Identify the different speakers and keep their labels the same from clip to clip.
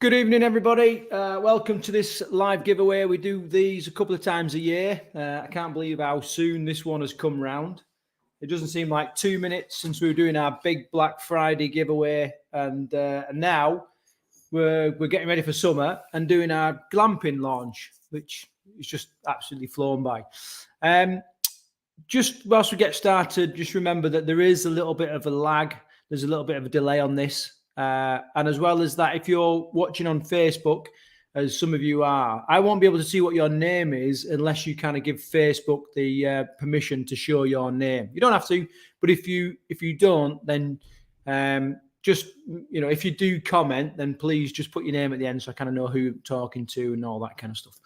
Speaker 1: Good evening, everybody. Welcome to this live giveaway. We do these a couple of times a year. I can't believe how soon this one has come round. It doesn't seem like 2 minutes since we were doing our big Black Friday giveaway, and now we're getting ready for summer and doing our glamping launch, which is just absolutely flown by. Just whilst we get started, just remember that there is a little bit of a lag. There's a little bit of a delay on this. And as well as that, if you're watching on Facebook, as some of you are, I won't be able to see what your name is unless you kind of give Facebook the permission to show your name. You don't have to, but if you don't, then just, if you do comment, then please just put your name at the end so I kind of know who you're talking to and all that kind of stuff.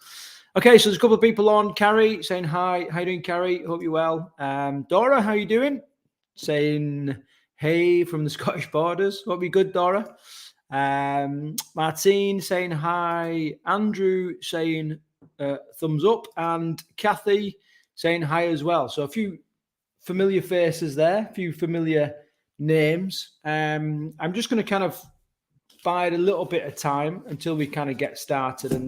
Speaker 1: Okay, so there's a couple of people on. Carrie saying hi. How you doing, Carrie? Hope you're well. Dora, how you doing? Saying hey from the Scottish borders. Hope you're good, Dora. Martine saying hi. Andrew saying thumbs up. And Kathy saying hi as well. So a few familiar faces there, a few familiar names. I'm just going to kind of bide a little bit of time until we kind of get started, and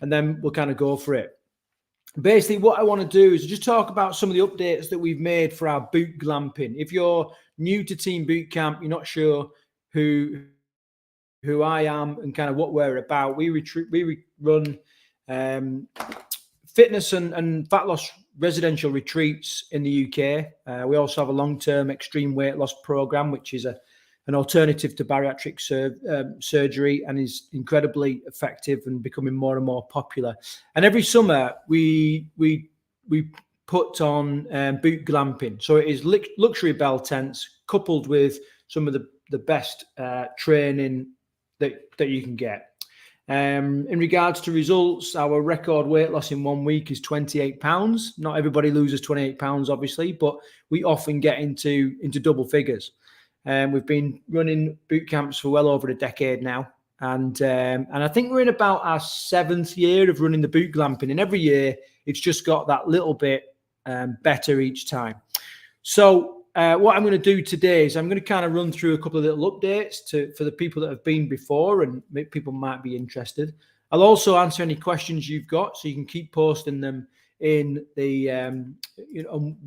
Speaker 1: then we'll kind of go for it. Basically, what I want to do is just talk about some of the updates that we've made for our boot glamping. If you're new to Team Bootcamp, you're not sure who I am and kind of what we're about, we run fitness and fat loss residential retreats in the UK. We also have a long-term extreme weight loss program, which is an alternative to bariatric surgery, and is incredibly effective and becoming more and more popular. And every summer we put on boot glamping. So it is luxury bell tents coupled with some of the best training that you can get. In regards to results, our record weight loss in 1 week is 28 pounds. Not everybody loses 28 pounds, obviously, but we often get into double figures. We've been running boot camps for well over a decade now. And I think we're in about our 7th year of running the boot glamping. And every year it's just got that little bit better each time. So what I'm going to do today is I'm going to kind of run through a couple of little updates for the people that have been before, and people might be interested. I'll also answer any questions you've got, so you can keep posting them in the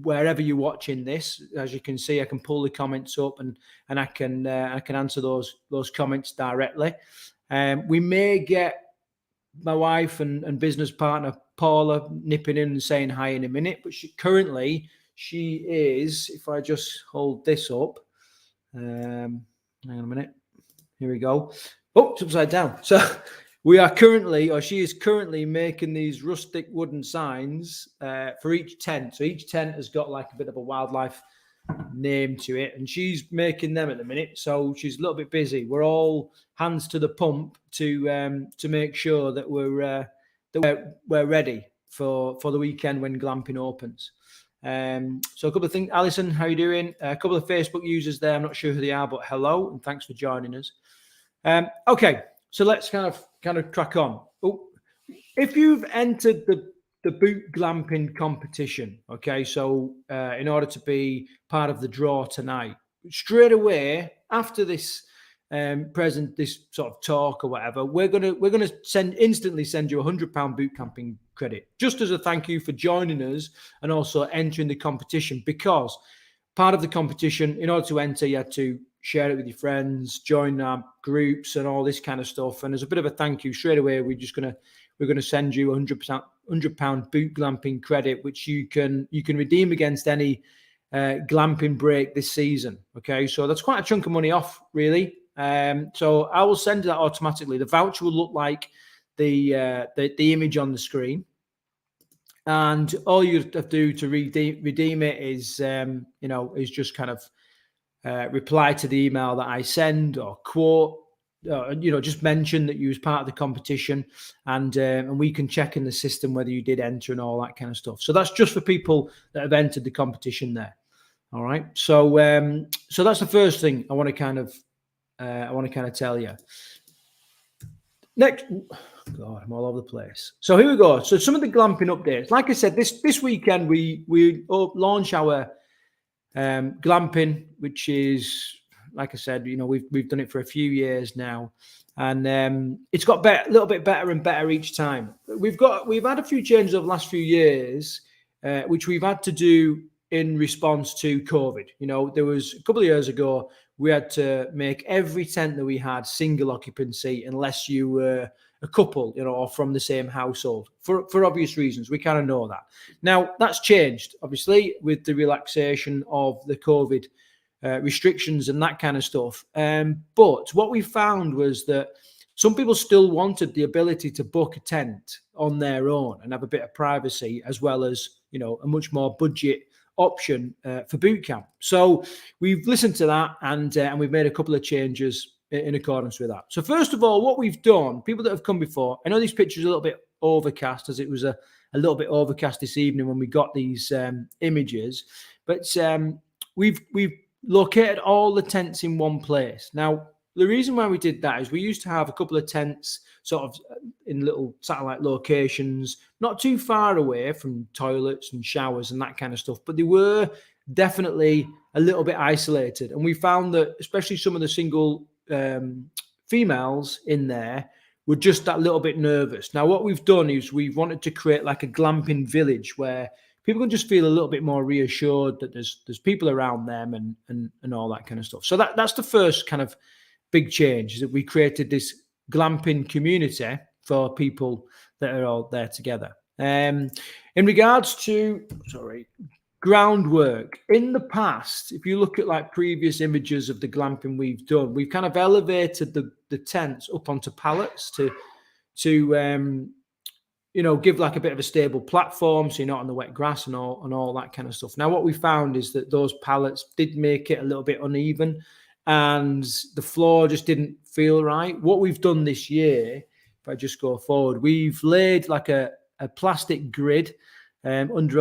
Speaker 1: wherever you're watching this. As you can see, I can pull the comments up and I can answer those comments directly. We may get my wife and business partner Paula nipping in and saying hi in a minute, but she is, if I just hold this up, hang on a minute, here we go. Oh, it's upside down. So she is currently making these rustic wooden signs for each tent. So each tent has got like a bit of a wildlife name to it, and she's making them at the minute. So she's a little bit busy. We're all hands to the pump to make sure that we're ready for the weekend when glamping opens. So a couple of things. Alison, how are you doing? A couple of Facebook users there. I'm not sure who they are, but hello and thanks for joining us. Okay. So let's kind of crack on. Oh, if you've entered the boot glamping competition, okay, so in order to be part of the draw tonight, straight away after this this sort of talk or whatever, we're gonna instantly send you £100 boot camping credit, just as a thank you for joining us and also entering the competition. Because part of the competition, in order to enter, you had to share it with your friends, join our groups and all this kind of stuff. And as a bit of a thank you, straight away, we're going to send you £100 boot glamping credit, which you can redeem against any glamping break this season. Okay, so that's quite a chunk of money off, really. So I will send that automatically. The voucher will look like the image on the screen, and all you have to do to redeem it is is just kind of reply to the email that I send, or quote, just mention that you was part of the competition, and we can check in the system whether you did enter and all that kind of stuff. So that's just for people that have entered the competition there. All right. So so that's the first thing I want to kind of tell you. Next, God, I'm all over the place. So here we go. So some of the glamping updates. Like I said, this weekend we launch our glamping, which is, like I said, we've done it for a few years now. and it's got a little bit better and better each time. We've had a few changes over the last few years, which we've had to do in response to COVID. There was a couple of years ago, we had to make every tent that we had single occupancy unless you were a couple, or from the same household, for obvious reasons. We kind of know that. Now, that's changed, obviously, with the relaxation of the COVID restrictions and that kind of stuff. But what we found was that some people still wanted the ability to book a tent on their own and have a bit of privacy, as well as, a much more budget option for boot camp. So we've listened to that, and we've made a couple of changes in accordance with that. So first of all, what we've done, people that have come before, I know these pictures are a little bit overcast, as it was a little bit overcast this evening when we got these images, but we've located all the tents in one place. Now, the reason why we did that is we used to have a couple of tents sort of in little satellite locations, not too far away from toilets and showers and that kind of stuff, but they were definitely a little bit isolated. And we found that especially some of the single females in there were just that little bit nervous. Now, what we've done is we've wanted to create like a glamping village where people can just feel a little bit more reassured that there's people around them and all that kind of stuff. So that's the first kind of big change, is that we created this glamping community for people that are all there together. In regards to groundwork, in the past, if you look at like previous images of the glamping we've done, we've kind of elevated the tents up onto pallets to give like a bit of a stable platform, so you're not on the wet grass and all that kind of stuff. Now, what we found is that those pallets did make it a little bit uneven, and the floor just didn't feel right. What we've done this year, if I just go forward, we've laid like a plastic grid under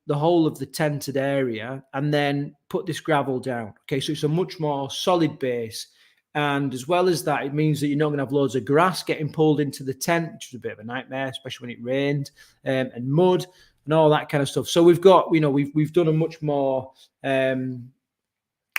Speaker 1: the whole of the tented area, and then put this gravel down. Okay, so it's a much more solid base. And as well as that, it means that you're not going to have loads of grass getting pulled into the tent, which is a bit of a nightmare, especially when it rained, and mud and all that kind of stuff. So we've got, we've done a much more, a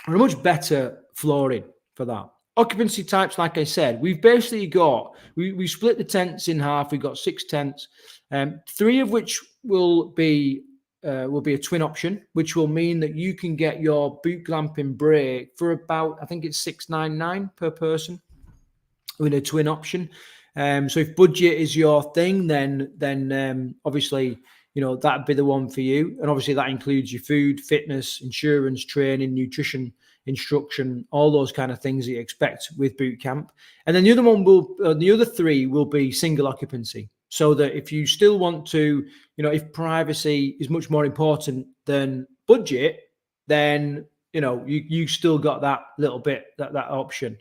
Speaker 1: much better flooring for that. Occupancy types, like I said, we've basically got, we split the tents in half. We've got 6 tents, 3 of which will be a twin option, which will mean that you can get your boot glamping break for about, I think it's $699 per person with a twin option. So if budget is your thing, then obviously, that'd be the one for you. And obviously that includes your food, fitness, insurance, training, nutrition, instruction, all those kind of things that you expect with boot camp. And then the other 3 will be single occupancy. So that if you still want to, if privacy is much more important than budget, then, you still got that little bit, that option.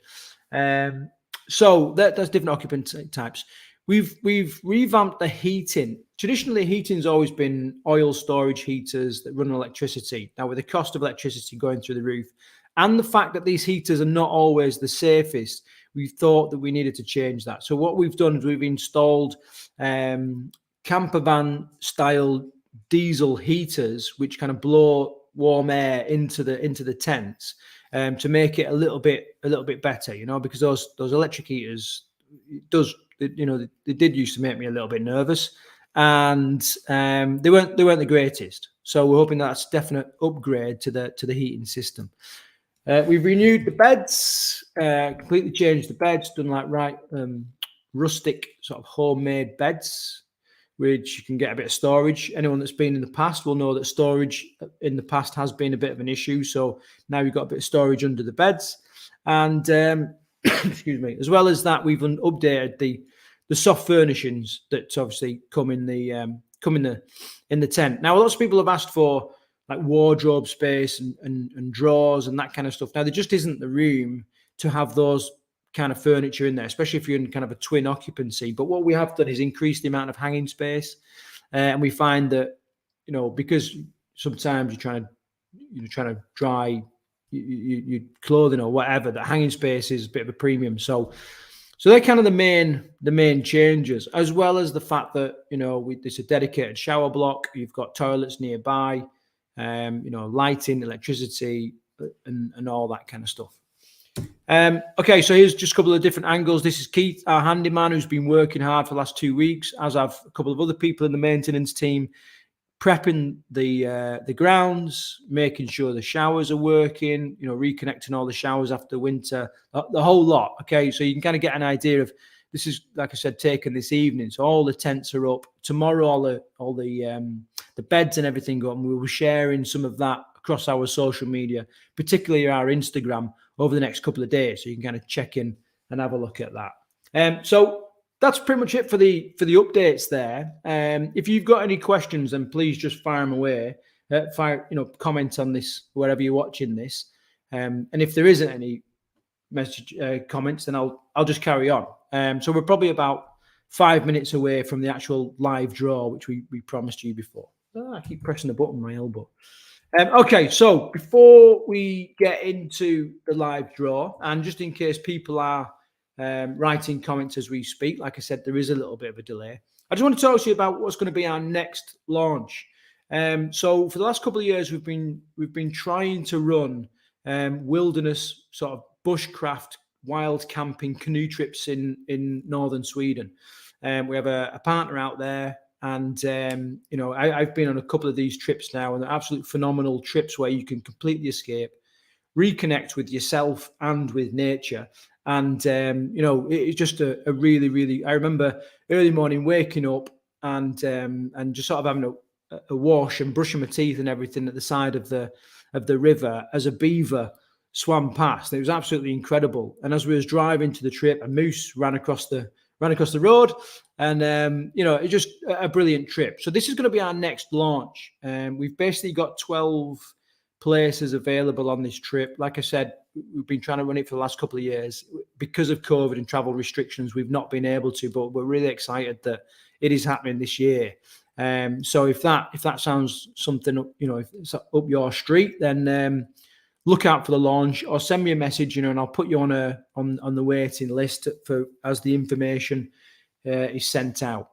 Speaker 1: So that's different occupancy types. We've revamped the heating. Traditionally, heating's always been oil storage heaters that run on electricity. Now, with the cost of electricity going through the roof, and the fact that these heaters are not always the safest, we thought that we needed to change that. So what we've done is we've installed camper van style diesel heaters, which kind of blow warm air into the tents to make it a little bit better, because those electric heaters, they did used to make me a little bit nervous, and they weren't the greatest. So we're hoping that's a definite upgrade to the heating system. We've renewed the beds, completely changed the beds, done like rustic sort of homemade beds, which you can get a bit of storage. Anyone that's been in the past will know that storage in the past has been a bit of an issue. So now we've got a bit of storage under the beds. And excuse me, as well as that, we've updated the soft furnishings that obviously come in the tent. Now, lots of people have asked for like wardrobe space and drawers and that kind of stuff. Now, there just isn't the room to have those kind of furniture in there, especially if you're in kind of a twin occupancy. But what we have done is increase the amount of hanging space. And we find that, because sometimes you're trying to dry your clothing or whatever, that hanging space is a bit of a premium. So they're kind of the main changes, as well as the fact that, there's a dedicated shower block. You've got toilets nearby. Lighting, electricity, and all that kind of stuff. Okay, so here's just a couple of different angles. This is Keith, our handyman, who's been working hard for the last 2 weeks, as have a couple of other people in the maintenance team, prepping the grounds, making sure the showers are working, reconnecting all the showers after winter, the whole lot. Okay, so you can kind of get an idea of this is, like I said, taken this evening. So all the tents are up tomorrow. All the beds and everything go up. And we will be sharing some of that across our social media, particularly our Instagram, over the next couple of days. So you can kind of check in and have a look at that. So that's pretty much it for the updates there. If you've got any questions, then please just fire them away. Comment on this wherever you're watching this. And if there isn't any message comments, then I'll just carry on. So we're probably about 5 minutes away from the actual live draw, which we promised you before. I keep pressing the button with my elbow. Okay, so before we get into the live draw, and just in case people are writing comments as we speak, like I said, there is a little bit of a delay. I just want to talk to you about what's going to be our next launch. So for the last couple of years, we've been trying to run wilderness sort of bushcraft, wild camping canoe trips in northern Sweden. We have a partner out there. And, I've been on a couple of these trips now, and they're absolute phenomenal trips where you can completely escape, reconnect with yourself and with nature. And, it's just a really, really, I remember early morning waking up and just sort of having a wash and brushing my teeth and everything at the side of the river as a beaver swam past. It was absolutely incredible. And as we was driving to the trip, a moose ran across the road. And, it's just a brilliant trip. So this is going to be our next launch. We've basically got 12 places available on this trip. Like I said, we've been trying to run it for the last couple of years. Because of COVID and travel restrictions, we've not been able to, but we're really excited that it is happening this year. So if that sounds something, if it's up your street, then look out for the launch, or send me a message, and I'll put you on the waiting list as the information is sent out.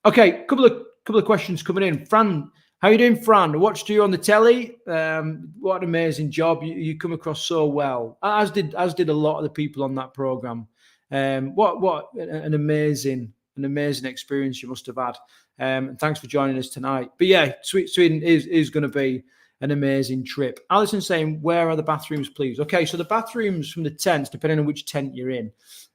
Speaker 1: Okay, couple of questions coming in. Fran, how you doing, Fran? I watched you on the telly. What an amazing job! You come across so well, as did a lot of the people on that program. What an amazing experience you must have had. And thanks for joining us tonight. But yeah, Sweden is going to be an amazing trip. Alison saying, where are the bathrooms, please? Okay, so the bathrooms from the tents, depending on which tent you're in,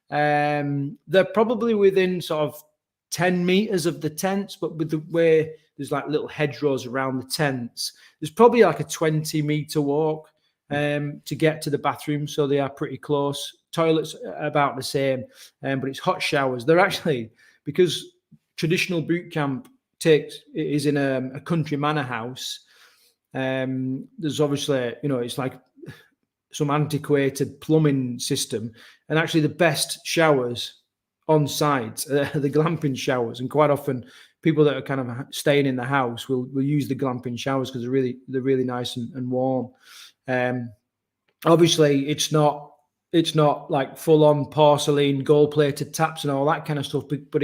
Speaker 1: they're probably within sort of 10 meters of the tents, but with the way there's like little hedgerows around the tents, there's probably like a 20-meter walk to get to the bathroom. So they are pretty close. Toilets are about the same, but it's hot showers. They're actually, because traditional boot camp is in a country manor house. There's obviously, it's like some antiquated plumbing system, and actually the best showers on site the glamping showers. And quite often people that are kind of staying in the house will use the glamping showers because they're really nice and warm. Obviously it's not like full on porcelain, gold plated taps and all that kind of stuff, but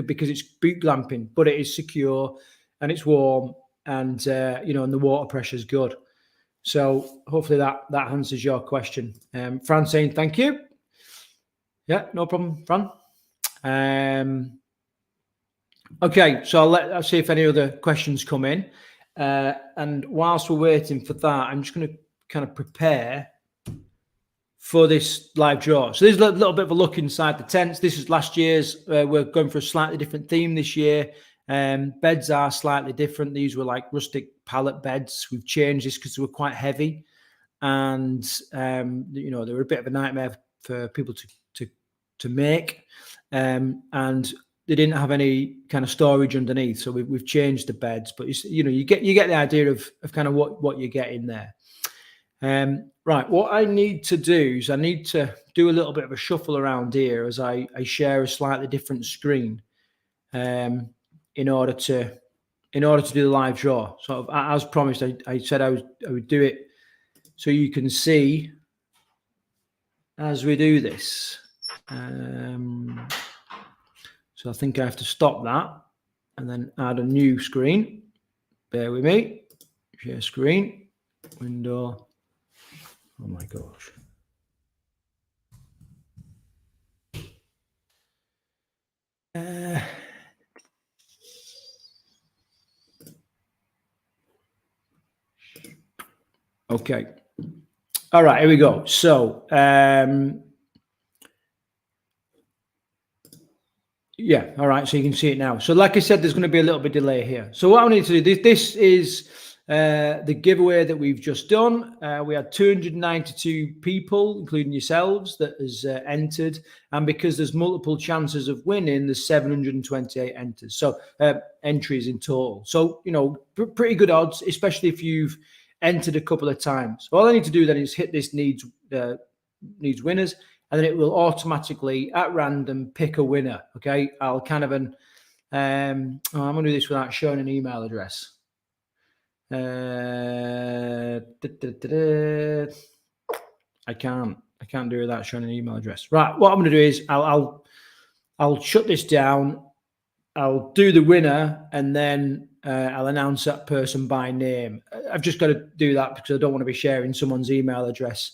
Speaker 1: because it's boot glamping, but it is secure and it's warm, and and the water pressure is good. So hopefully that answers your question. Fran saying thank you. Yeah, no problem, Fran. Okay, so let's see if any other questions come in. And whilst we're waiting for that, I'm just going to kind of prepare for this live draw. So there's a little bit of a look inside the tents. This is last year's. We're going for a slightly different theme this year. Beds are slightly different. These were like rustic pallet beds. We've changed this because they were quite heavy, and they were a bit of a nightmare for people to make, and they didn't have any kind of storage underneath. So we've changed the beds, but you get the idea of kind of what you get in there. Right, what I need to do is I need to do a little bit of a shuffle around here as I share a slightly different screen. In order to do the live draw. So as promised, I said I would do it so you can see as we do this. So I think I have to stop that and then add a new screen. Bear with me. Share screen, window. Oh my gosh. Okay. All right, here we go. So, yeah, all right, so you can see it now. So like I said, there's going to be a little bit delay here. So what I need to do, this is the giveaway that we've just done. We had 292 people, including yourselves, that has entered. And because there's multiple chances of winning, there's 728 enters. So entries in total. So, you know, pretty good odds, especially if you've entered a couple of times. So all I need to do then is hit this needs winners, and then it will automatically at random pick a winner. Okay, I'll kind of I'm going to do this without showing an email address. I can't do it without showing an email address. Right, what I'm going to do is I'll shut this down. I'll do the winner, and then I'll announce that person by name. I've just got to do that because I don't want to be sharing someone's email address.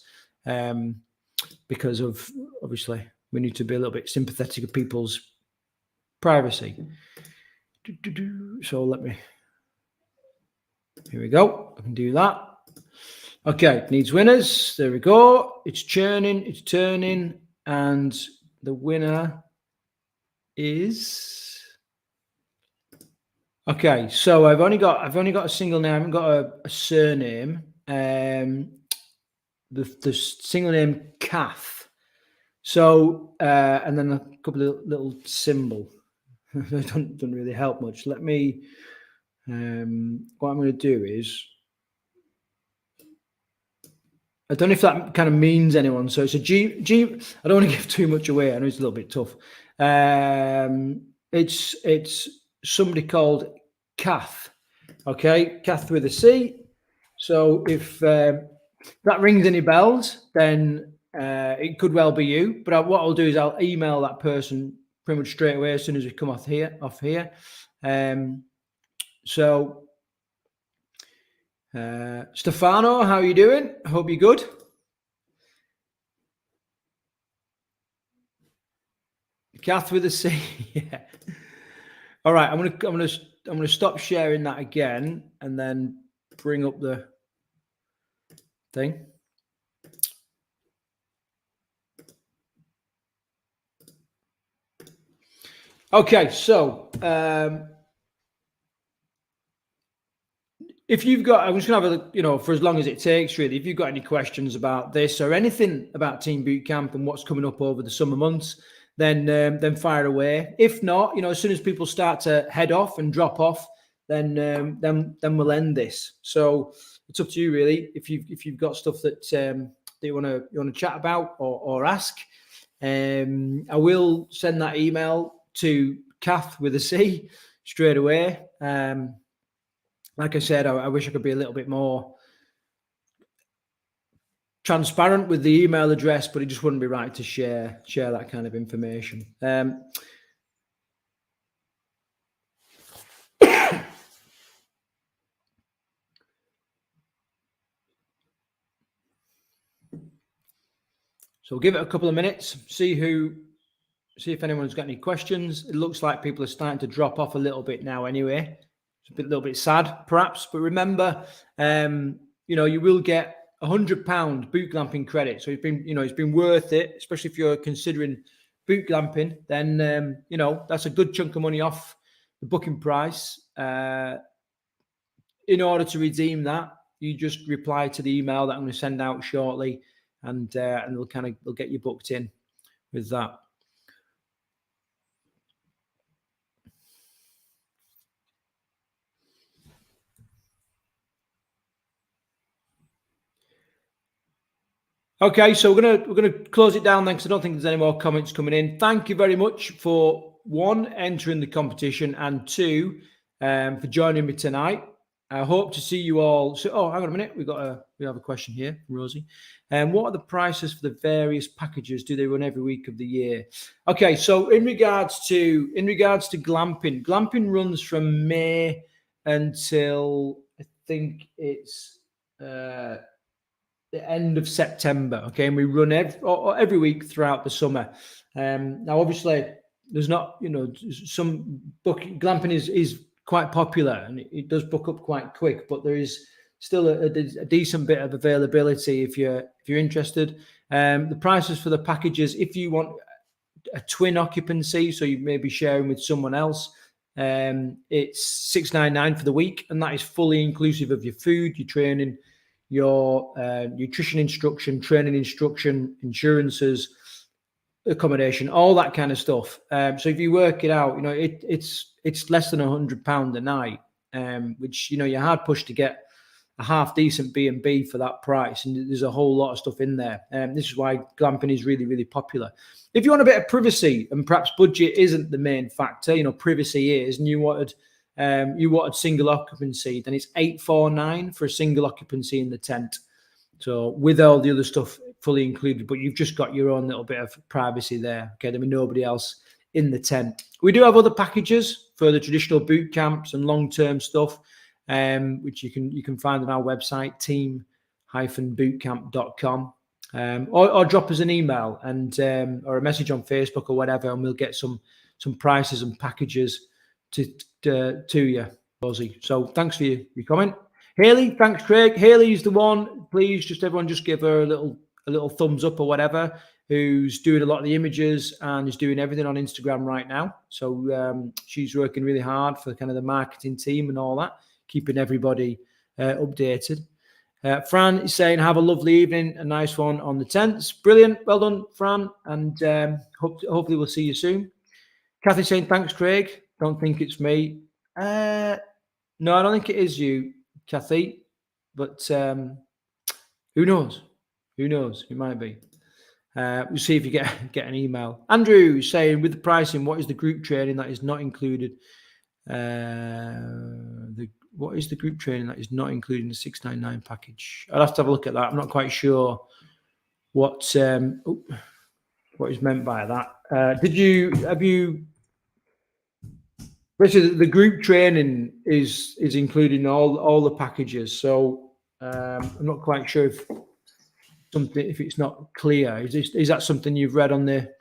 Speaker 1: Because of, obviously, we need to be a little bit sympathetic of people's privacy. So here we go. I can do that. Okay, needs winners. There we go. It's churning, it's turning, and the winner is. Okay, so I've only got a single name. I haven't got a surname. The single name Kath. So and then a couple of little symbol. don't really help much. Let me. What I'm going to do is. I don't know if that kind of means anyone. So it's a G. I don't want to give too much away. I know it's a little bit tough. It's somebody called Kath. Okay, Kath with a C. So if that rings any bells, then it could well be you. But what I'll do is I'll email that person pretty much straight away as soon as we come off here. So Stefano, how are you doing? I hope you're good. Kath with a C. Yeah. All right, I'm gonna stop sharing that again and then bring up the thing. Okay, so if you've got, I'm just gonna have a, for as long as it takes, really. If you've got any questions about this or anything about Team Bootcamp and what's coming up over the summer months, then fire away. If not, as soon as people start to head off and drop off, then we'll end this. So it's up to you, really. If you've got stuff that you want to chat about or ask, I will send that email to Kath with a C straight away. Like I said, I wish I could be a little bit more transparent with the email address, but it just wouldn't be right to share that kind of information. So we'll give it a couple of minutes, see if anyone's got any questions. It looks like people are starting to drop off a little bit now anyway. It's a little bit sad, perhaps, but remember, you will get £100 boot glamping credit. So it's been worth it, especially if you're considering boot glamping. Then that's a good chunk of money off the booking price. In order to redeem that, you just reply to the email that I'm going to send out shortly, and they'll get you booked in with that. Okay, so we're gonna close it down then, because I don't think there's any more comments coming in. Thank you very much for one, entering the competition, and two, for joining me tonight. I hope to see you all. So, hang on a minute, we have a question here from Rosie. What are the prices for the various packages? Do they run every week of the year? Okay, so in regards to glamping runs from May until I think it's the end of September. Okay, and we run every week throughout the summer. Now, obviously, there's not, you know, some glamping is quite popular and it does book up quite quick, but there is still a decent bit of availability if you're interested. The prices for the packages, if you want a twin occupancy, so you may be sharing with someone else, it's $699 for the week, and that is fully inclusive of your food, your training, your nutrition instruction, training instruction, insurances, accommodation, all that kind of stuff. So if you work it out, you know, it's less than £100 a night, which, you know, you're hard pushed to get a half decent B&B for that price, and there's a whole lot of stuff in there. This is why glamping is really, really popular. If you want a bit of privacy and perhaps budget isn't the main factor, you know, privacy is, and you wanted single occupancy, then it's $849 for a single occupancy in the tent. So with all the other stuff fully included, but you've just got your own little bit of privacy there. Okay, there'll be nobody else in the tent. We do have other packages for the traditional boot camps and long-term stuff, which you can find on our website, team-bootcamp.com, or drop us an email and or a message on Facebook or whatever, and we'll get some prices and packages to you, Rosie. So thanks for your comment. Haley, thanks, Craig. Haley's the one. Please, just everyone, just give her a little thumbs up or whatever. Who's doing a lot of the images and is doing everything on Instagram right now. So she's working really hard for kind of the marketing team and all that, keeping everybody updated. Fran is saying, have a lovely evening, a nice one on the tents. Brilliant. Well done, Fran. And hopefully we'll see you soon. Kathy saying, thanks, Craig. Don't think it's me. No, I don't think it is you, Kathy. But who knows? Who knows? It might be. We'll see if you get an email. Andrew saying, with the pricing, what is the group training that is not included? What is the group training that is not included in the $699 package? I'll have to have a look at that. I'm not quite sure what is meant by that. Basically, the group training is included in all the packages. So I'm not quite sure if it's not clear. Is that something you've read on the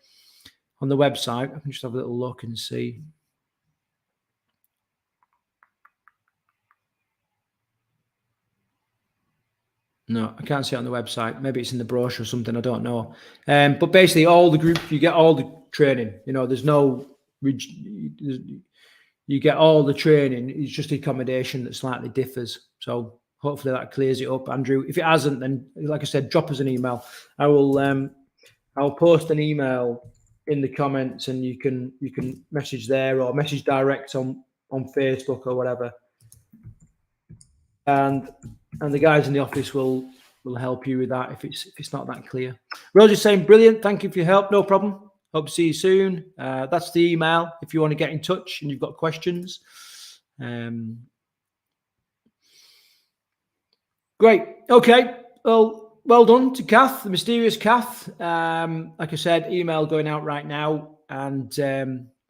Speaker 1: website? I can just have a little look and see. No, I can't see it on the website. Maybe it's in the brochure or something. I don't know. But basically, all the group, you get all the training. You know, you get all the training. It's just the accommodation that slightly differs. So hopefully that clears it up, Andrew. If it hasn't, then like I said, drop us an email. I'll post an email in the comments, and you can message there or message direct on Facebook or whatever. And the guys in the office will help you with that if it's not that clear. Roger's saying, brilliant. Thank you for your help. No problem. Hope to see you soon. That's the email if you want to get in touch and you've got questions. Great. Okay. Well done to Kath, the mysterious Kath. Like I said, email going out right now. And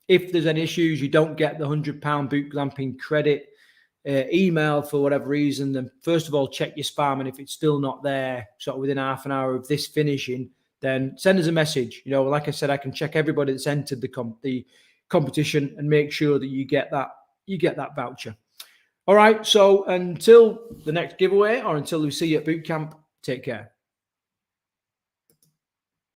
Speaker 1: if there's any issues, you don't get the £100 boot glamping credit email for whatever reason, then first of all, check your spam. And if it's still not there, sort of within half an hour of this finishing, then send us a message. You know, like I said, I can check everybody that's entered the competition and make sure that you get that voucher. All right. So until the next giveaway or until we see you at boot camp, take care.